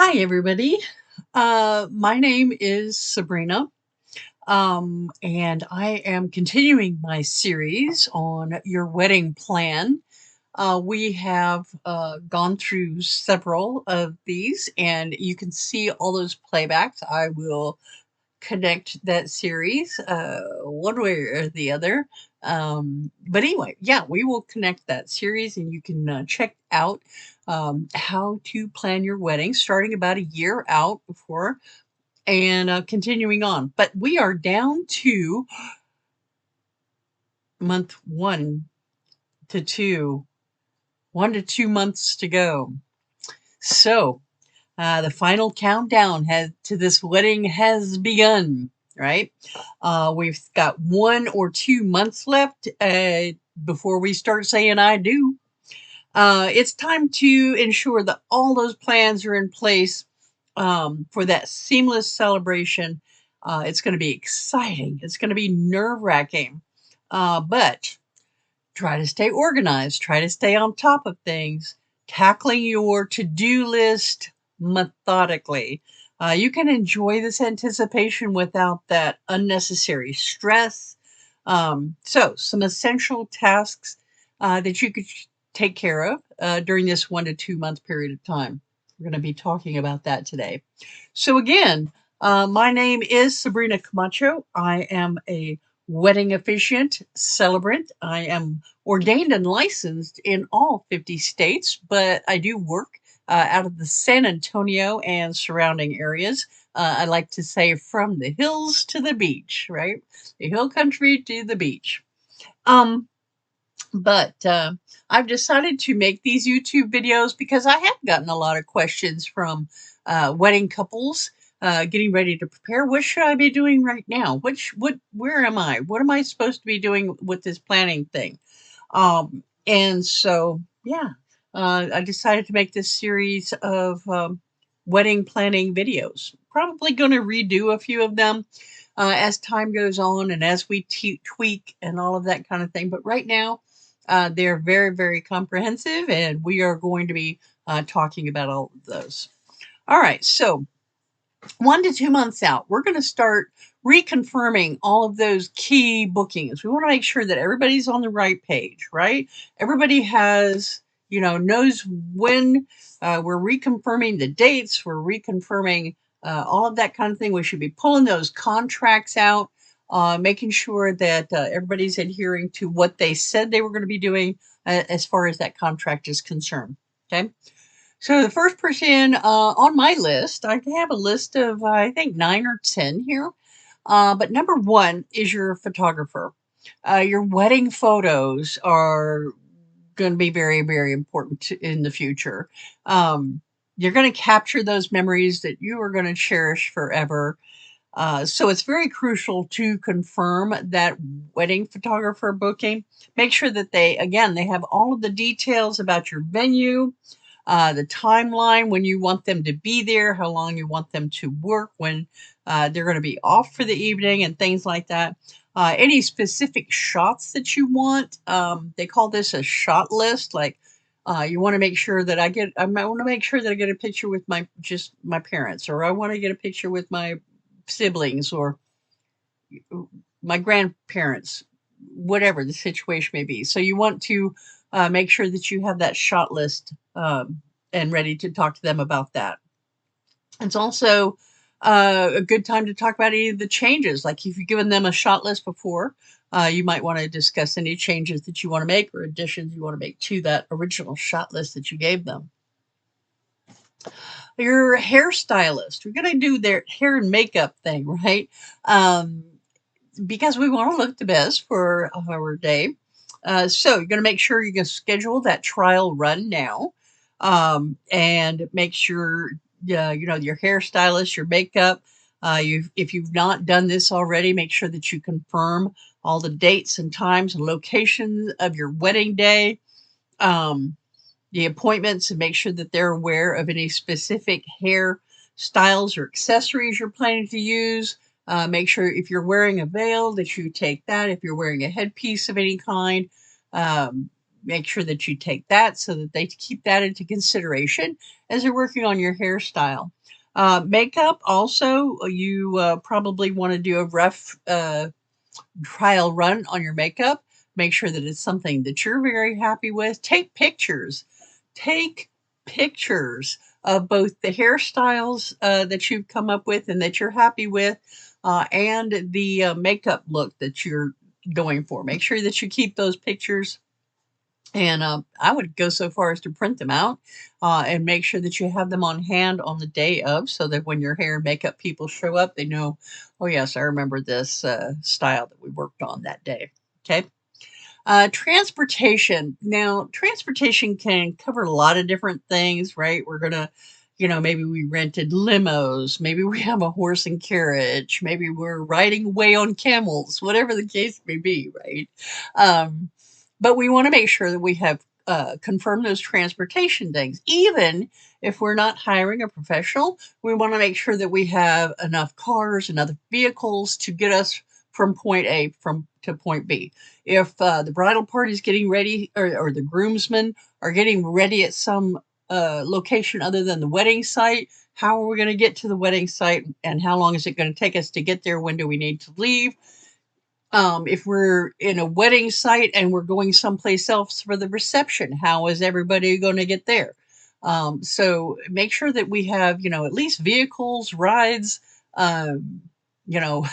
Hi, everybody. My name is Sabrina, and I am continuing my series on your wedding plan. We have gone through several of these, and you can see all those playbacks. I will connect that series one way or the other. But anyway, yeah, we will connect that series and you can check out how to plan your wedding starting about a year out before and continuing on. But we are down to month 1 to 2, 1 to 2 months to go. So the final countdown to this wedding has begun, right? We've got 1 or 2 months left before we start saying I do. It's time to ensure that all those plans are in place for that seamless celebration. It's going to be exciting. It's going to be nerve-wracking. But try to stay organized, try to stay on top of things, tackling your to-do list methodically. You can enjoy this anticipation without that unnecessary stress. So, some essential tasks that you could take care of during this 1 to 2 month period of time. We're going to be talking about that today. So, again, my name is Sabrina Camacho. I am a wedding officiant, celebrant. I am ordained and licensed in all 50 states, but I do work out of the San Antonio and surrounding areas. I like to say from the hills to the beach, right? The hill country to the beach. Um, but I've decided to make these YouTube videos because I have gotten a lot of questions from wedding couples getting ready to prepare. What should I be doing right now? Where am I? What am I supposed to be doing with this planning thing? And so, yeah, I decided to make this series of wedding planning videos. Probably going to redo a few of them as time goes on and as we tweak and all of that kind of thing. But right now, they're very, very comprehensive, and we are going to be talking about all of those. All right, so 1 to 2 months out, we're going to start reconfirming all of those key bookings. We want to make sure that everybody's on the right page, right? Everybody has, knows when we're reconfirming the dates, we're reconfirming all of that kind of thing. We should be pulling those contracts out, making sure that everybody's adhering to what they said they were going to be doing as far as that contract is concerned. Okay. So the first person on my list, I have a list of I think 9 or 10 here. But number one is your photographer. Your wedding photos are going to be very, very important in the future. You're going to capture those memories that you are going to cherish forever. So it's very crucial to confirm that wedding photographer booking. Make sure that they have all of the details about your venue, the timeline, when you want them to be there, how long you want them to work, when they're going to be off for the evening, and things like that. Any specific shots that you want, they call this a shot list. Like you want to make sure that I want to make sure that I get a picture with my parents, or I want to get a picture with my siblings, or my grandparents, whatever the situation may be. So you want to make sure that you have that shot list and ready to talk to them about that. It's also a good time to talk about any of the changes. Like if you've given them a shot list before, you might want to discuss any changes that you want to make or additions you want to make to that original shot list that you gave them. Your hairstylist, we're going to do their hair and makeup thing, right? Because we want to look the best for our day. So you're going to make sure you can schedule that trial run now, and make sure your hairstylist, your makeup. If you've not done this already, make sure that you confirm all the dates and times and locations of your wedding day, the appointments, and make sure that they're aware of any specific hair styles or accessories you're planning to use. Make sure if you're wearing a veil that you take that. If you're wearing a headpiece of any kind, make sure that you take that so that they keep that into consideration as they're working on your hairstyle. Makeup also, you probably want to do a rough trial run on your makeup. Make sure that it's something that you're very happy with. Take pictures. Take pictures of both the hairstyles that you've come up with and that you're happy with, and the makeup look that you're going for. Make sure that you keep those pictures, and I would go so far as to print them out, and make sure that you have them on hand on the day of, so that when your hair and makeup people show up, they know, oh, yes, I remember this style that we worked on that day. Okay. Transportation. Now, transportation can cover a lot of different things, right? We're going to, maybe we rented limos, maybe we have a horse and carriage, maybe we're riding away on camels, whatever the case may be, right? Um, but we want to make sure that we have confirmed those transportation things. Even if we're not hiring a professional, we want to make sure that we have enough cars and other vehicles to get us from point A to point B. If the bridal party is getting ready, or the groomsmen are getting ready at some location other than the wedding site, how are we going to get to the wedding site, and how long is it going to take us to get there? When do we need to leave? If we're in a wedding site and we're going someplace else for the reception, how is everybody going to get there? So make sure that we have, at least vehicles, rides, um, you know,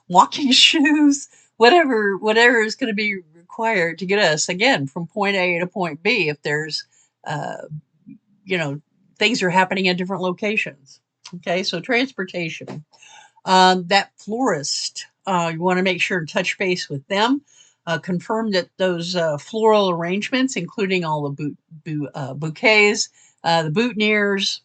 walking shoes, whatever is going to be required to get us again from point A to point B. If there's, uh, you know, things are happening at different locations. Okay, so transportation. That florist, you want to make sure to touch base with them. Confirm that those floral arrangements, including all the bouquets, the boutonnieres,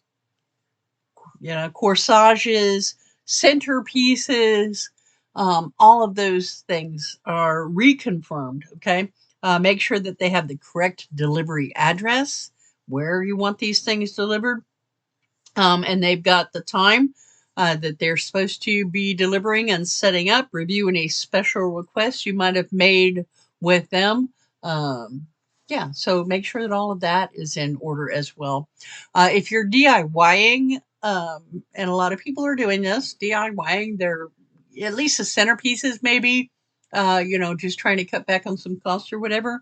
corsages, centerpieces, all of those things are reconfirmed. Okay, make sure that they have the correct delivery address where you want these things delivered, and they've got the time that they're supposed to be delivering and setting up. Review any special requests you might have made with them. Um, yeah, so make sure that all of that is in order as well. If you're DIYing, and a lot of people are doing this, DIYing, they're at least the centerpieces, maybe, just trying to cut back on some costs or whatever.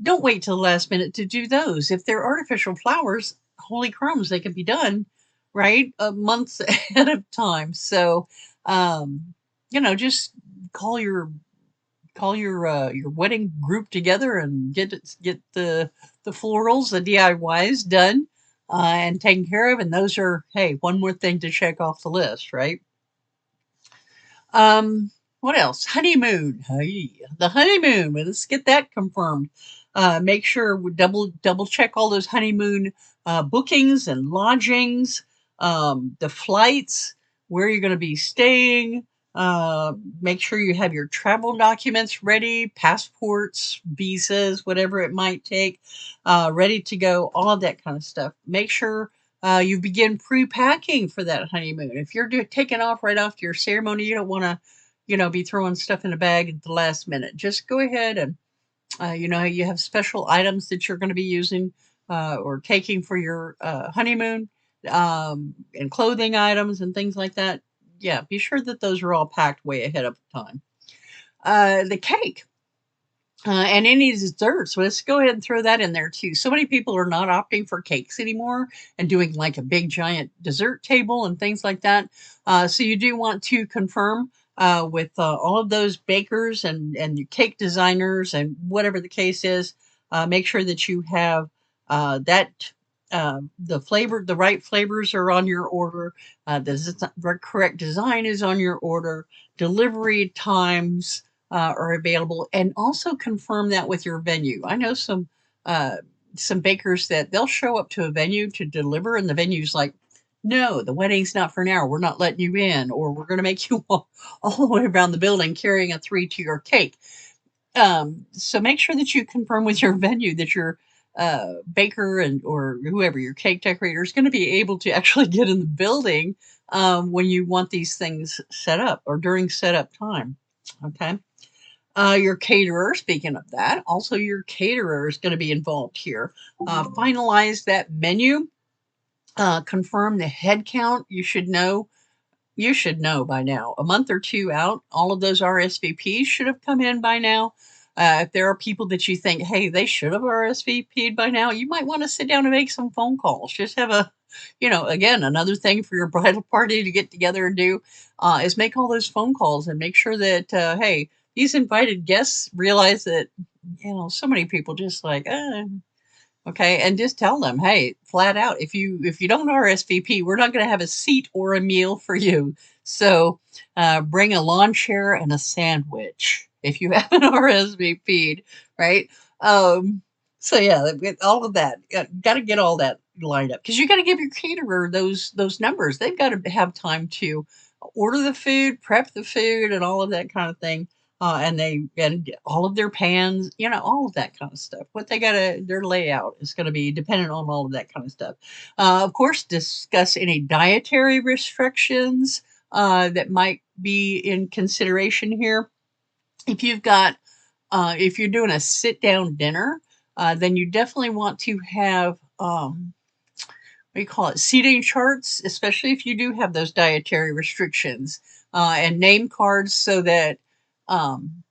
Don't wait till the last minute to do those. If they're artificial flowers, holy crumbs, they can be done, right? Months ahead of time. So, just call your your wedding group together and get the florals, the DIYs done, and taken care of. And those are, hey, one more thing to check off the list, right? What else? Honeymoon. Hey, the honeymoon. Well, let's get that confirmed. Make sure we double check all those honeymoon bookings and lodgings, the flights, where you're going to be staying. Make sure you have your travel documents ready, passports, visas, whatever it might take, ready to go. All of that kind of stuff. Make sure you begin pre-packing for that honeymoon. If you're taking off right after your ceremony, you don't want to, be throwing stuff in a bag at the last minute. Just go ahead and, you have special items that you're going to be using or taking for your honeymoon, and clothing items and things like that. Yeah, be sure that those are all packed way ahead of time. The cake. And any desserts, let's go ahead and throw that in there too. So many people are not opting for cakes anymore and doing like a big giant dessert table and things like that. So you do want to confirm with all of those bakers and your cake designers and whatever the case is. Make sure that you have that the right flavors are on your order. The correct design is on your order. Delivery times are available, and also confirm that with your venue. I know some bakers that they'll show up to a venue to deliver, and the venue's like, no, the wedding's not for now. We're not letting you in, or we're going to make you walk all the way around the building carrying a 3-tier cake. So make sure that you confirm with your venue that your baker and or whoever your cake decorator is going to be able to actually get in the building when you want these things set up or during setup time. Okay. Your caterer, speaking of that, also your caterer is going to be involved here. Finalize that menu, confirm the head count. You should know by now. A month or two out, all of those RSVPs should have come in by now. If there are people that you think, hey, they should have RSVP'd by now, you might want to sit down and make some phone calls. Just have a, again, another thing for your bridal party to get together and do is make all those phone calls and make sure that, hey, these invited guests realize that, so many people just like, okay, and just tell them, hey, flat out, if you don't RSVP, we're not going to have a seat or a meal for you. So bring a lawn chair and a sandwich if you haven't RSVP'd, right? Um, so yeah, all of that, got to get all that lined up because you got to give your caterer those numbers. They've got to have time to order the food, prep the food, and all of that kind of thing. And all of their pans, all of that kind of stuff. What they gotta their layout is gonna be dependent on all of that kind of stuff. Of course, discuss any dietary restrictions that might be in consideration here. If you've got if you're doing a sit down dinner, then you definitely want to have what do you call it, seating charts, especially if you do have those dietary restrictions, and name cards so that um,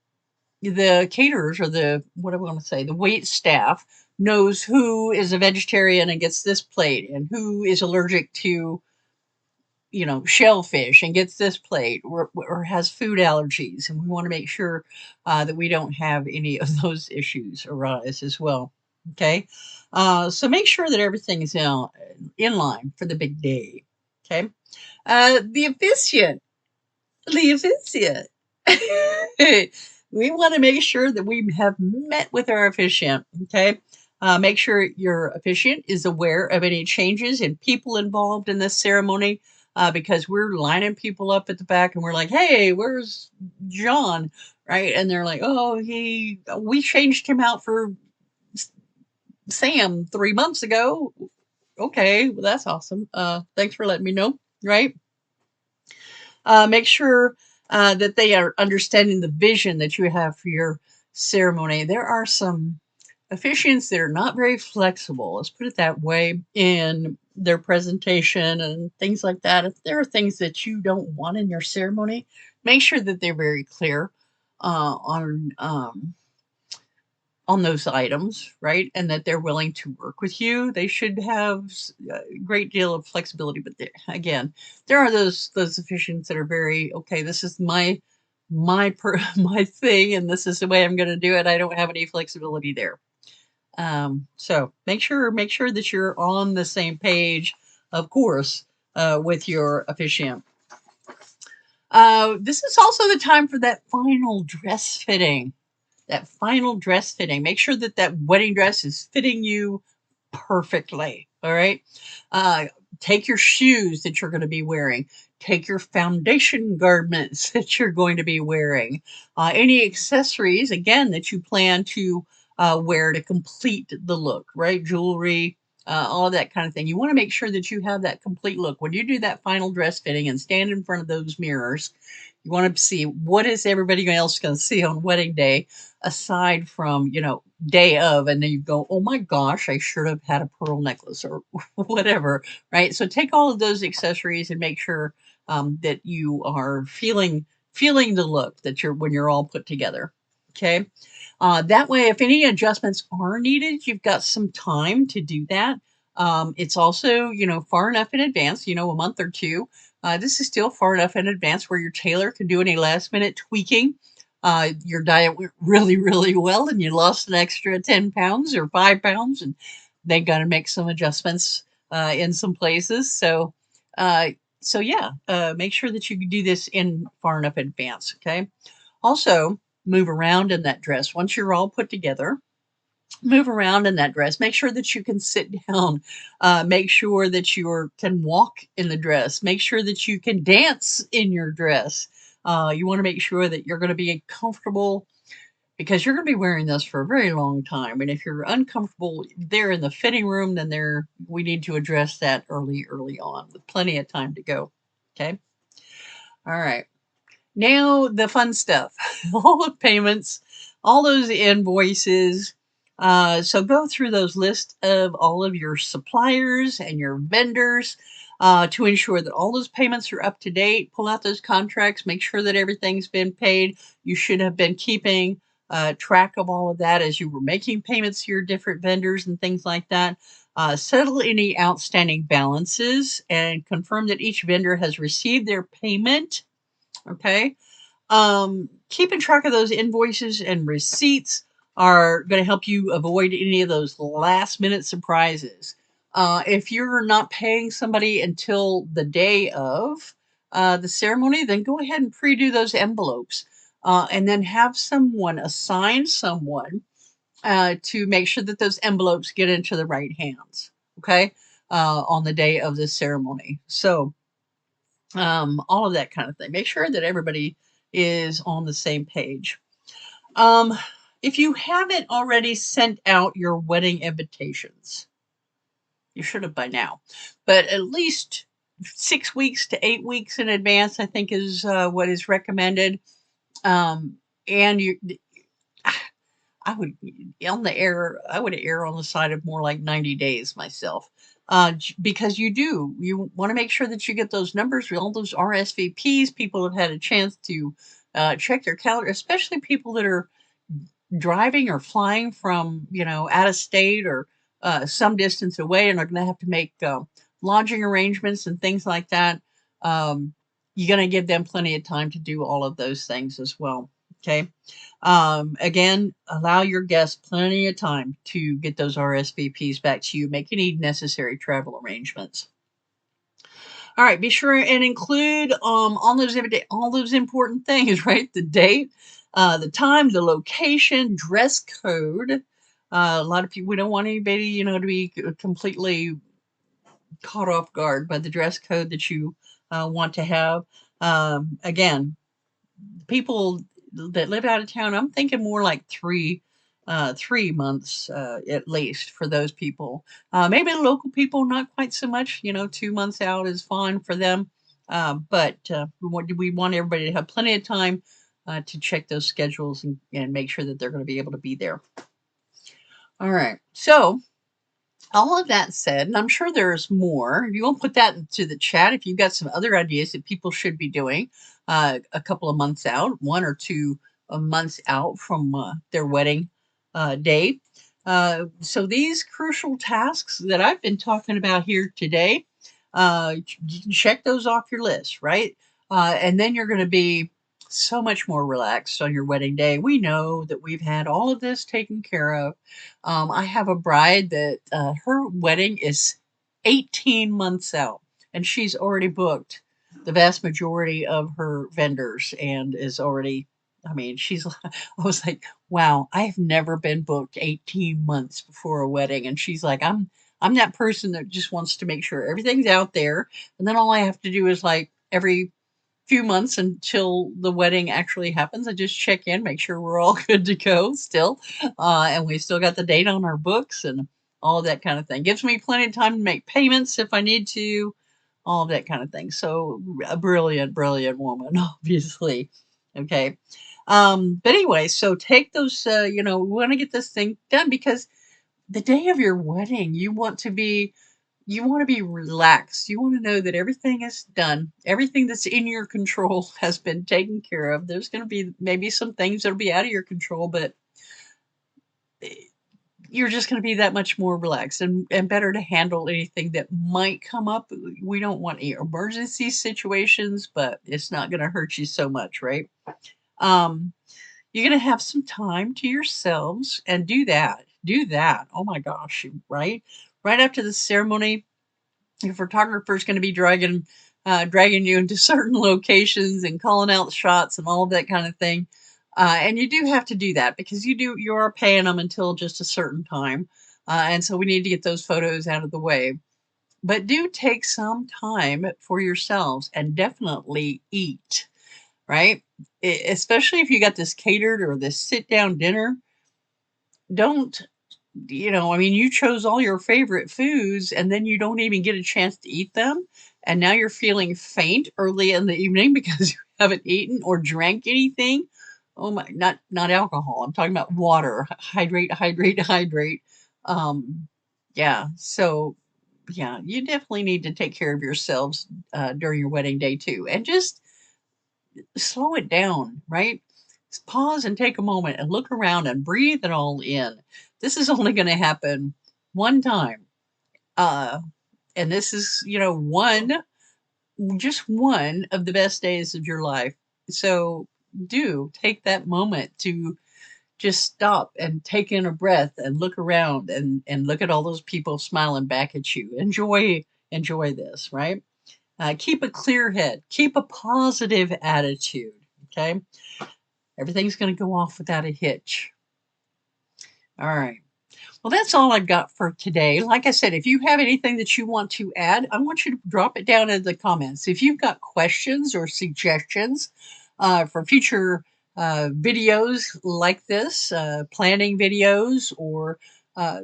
the caterers or the what do I want to say, the wait staff knows who is a vegetarian and gets this plate and who is allergic to shellfish and gets this plate or has food allergies, and we want to make sure that we don't have any of those issues arise as well. Okay, so make sure that everything is in line for the big day. Okay, the officiant Leovicia. We want to make sure that we have met with our officiant. Okay. Make sure your officiant is aware of any changes in people involved in this ceremony because we're lining people up at the back and we're like, hey, where's John? Right. And they're like, oh, we changed him out for Sam 3 months ago. Okay. Well, that's awesome. Thanks for letting me know. Right. Make sure that they are understanding the vision that you have for your ceremony. There are some officiants that are not very flexible, let's put it that way, in their presentation and things like that. If there are things that you don't want in your ceremony, make sure that they're very clear on those items, right? And that they're willing to work with you. They should have a great deal of flexibility. But again, there are those officiants that are very okay. This is my thing, and this is the way I'm going to do it. I don't have any flexibility there. So make sure that you're on the same page, of course, with your officiant. This is also the time for that final dress fitting. That final dress fitting. Make sure that that wedding dress is fitting you perfectly. All right. Uh, Take your shoes that you're going to be wearing. Take your foundation garments that you're going to be wearing. Any accessories, again, that you plan to wear to complete the look, right? Jewelry, all of that kind of thing. You want to make sure that you have that complete look. When you do that final dress fitting and stand in front of those mirrors, you want to see what is everybody else going to see on wedding day aside from, day of, and then you go, oh my gosh, I should have had a pearl necklace or whatever, right? So take all of those accessories and make sure that you are feeling the look that you're when you're all put together. Okay. That way, if any adjustments are needed, you've got some time to do that. It's also, far enough in advance, a month or two. This is still far enough in advance where your tailor can do any last minute tweaking. Your diet went really, really well and you lost an extra 10 pounds or 5 pounds, and they got to make some adjustments in some places. Uh, so yeah, make sure that you can do this in far enough advance. Okay. Also, move around in that dress. Once you're all put together, move around in that dress. Make sure that you can sit down. Make sure that you can walk in the dress. Make sure that you can dance in your dress. You want to make sure that you're going to be comfortable because you're going to be wearing this for a very long time. And if you're uncomfortable there in the fitting room, then we need to address that early on with plenty of time to go. Okay. All right. Now the fun stuff, all the payments, all those invoices. So go through those lists of all of your suppliers and your vendors to ensure that all those payments are up to date. Pull out those contracts, make sure that everything's been paid. You should have been keeping track of all of that as you were making payments to your different vendors and things like that. Settle any outstanding balances and confirm that each vendor has received their payment. Okay. Keeping track of those invoices and receipts are going to help you avoid any of those last minute surprises. If you're not paying somebody until the day of the ceremony, then go ahead and pre-do those envelopes, and then have someone assign someone to make sure that those envelopes get into the right hands. Okay, on the day of the ceremony. So all of that kind of thing. Make sure that everybody is on the same page. Um, if you haven't already sent out your wedding invitations, you should have by now, but at least 6 weeks to 8 weeks in advance, I think, is what is recommended. And you, I would I would err on the side of more like 90 days myself. Because you want to make sure that you get those numbers, all those RSVPs. People have had a chance to check their calendar, especially people that are driving or flying from, out of state or some distance away, and are going to have to make lodging arrangements and things like that. Um, you're going to give them plenty of time to do all of those things as well. Okay. Again, allow your guests plenty of time to get those RSVPs back to you. Make any necessary travel arrangements. All right, be sure and include all those important things, right? The date, the time, the location, dress code. A lot of people, we don't want anybody, to be completely caught off guard by the dress code that you want to have. Again, people that live out of town, I'm thinking more like 3 months at least for those people. Maybe the local people, not quite so much. 2 months out is fine for them. But we want everybody to have plenty of time to check those schedules and make sure that they're going to be able to be there. All right. So all of that said, and I'm sure there's more. You won't put that into the chat if you've got some other ideas that people should be doing a couple of months out, 1 or 2 months out from their wedding day. So these crucial tasks that I've been talking about here today, you can check those off your list, right? And then you're going to be so much more relaxed on your wedding day. We know that we've had all of this taken care of. I have a bride that her wedding is 18 months out, and she's already booked the vast majority of her vendors and is already. I mean, I was like, wow, I have never been booked 18 months before a wedding. And she's like, I'm that person that just wants to make sure everything's out there. And then all I have to do is like every few months until the wedding actually happens. I just check in, make sure we're all good to go still. And we still got the date on our books and all of that kind of thing. Gives me plenty of time to make payments if I need to, all of that kind of thing. So a brilliant, brilliant woman, obviously. Okay. But anyway, so take those, we want to get this thing done because the day of your wedding, you want to be relaxed. You want to know that everything is done. Everything that's in your control has been taken care of. There's going to be maybe some things that'll be out of your control, but eh, you're just going to be that much more relaxed and better to handle anything that might come up. We don't want any emergency situations, but it's not going to hurt you so much, right? Um, you're going to have some time to yourselves and do that. Do that. Oh my gosh, right? Right after the ceremony, your photographer is going to be dragging you into certain locations and calling out shots and all of that kind of thing. And you do have to do that because you are paying them until just a certain time. And so we need to get those photos out of the way. But do take some time for yourselves and definitely eat, right? Especially if you got this catered or this sit down dinner. Don't I mean, you chose all your favorite foods and then you don't even get a chance to eat them. and now you're feeling faint early in the evening because you haven't eaten or drank anything. Oh my, not alcohol. I'm talking about water. Hydrate, hydrate, hydrate. Um, yeah. So yeah, you definitely need to take care of yourselves during your wedding day too, and just slow it down, right? Just pause and take a moment and look around and breathe it all in. This is only going to happen one time. Uh, and this is, just one of the best days of your life. So do take that moment to just stop and take in a breath and look around and look at all those people smiling back at you. Enjoy this, right? Keep a clear head, keep a positive attitude. Okay, everything's going to go off without a hitch. All right. Well, that's all I've got for today. Like I said, if you have anything that you want to add, I want you to drop it down in the comments. If you've got questions or suggestions for future videos like this, planning videos or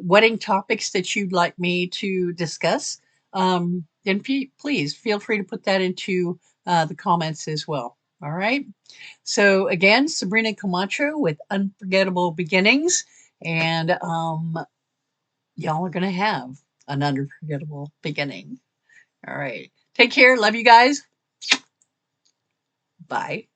wedding topics that you'd like me to discuss, then please feel free to put that into the comments as well. All right. So again, Sabrina Camacho with Unforgettable Beginnings. And y'all are going to have an unforgettable beginning. All right. Take care. Love you guys. Bye.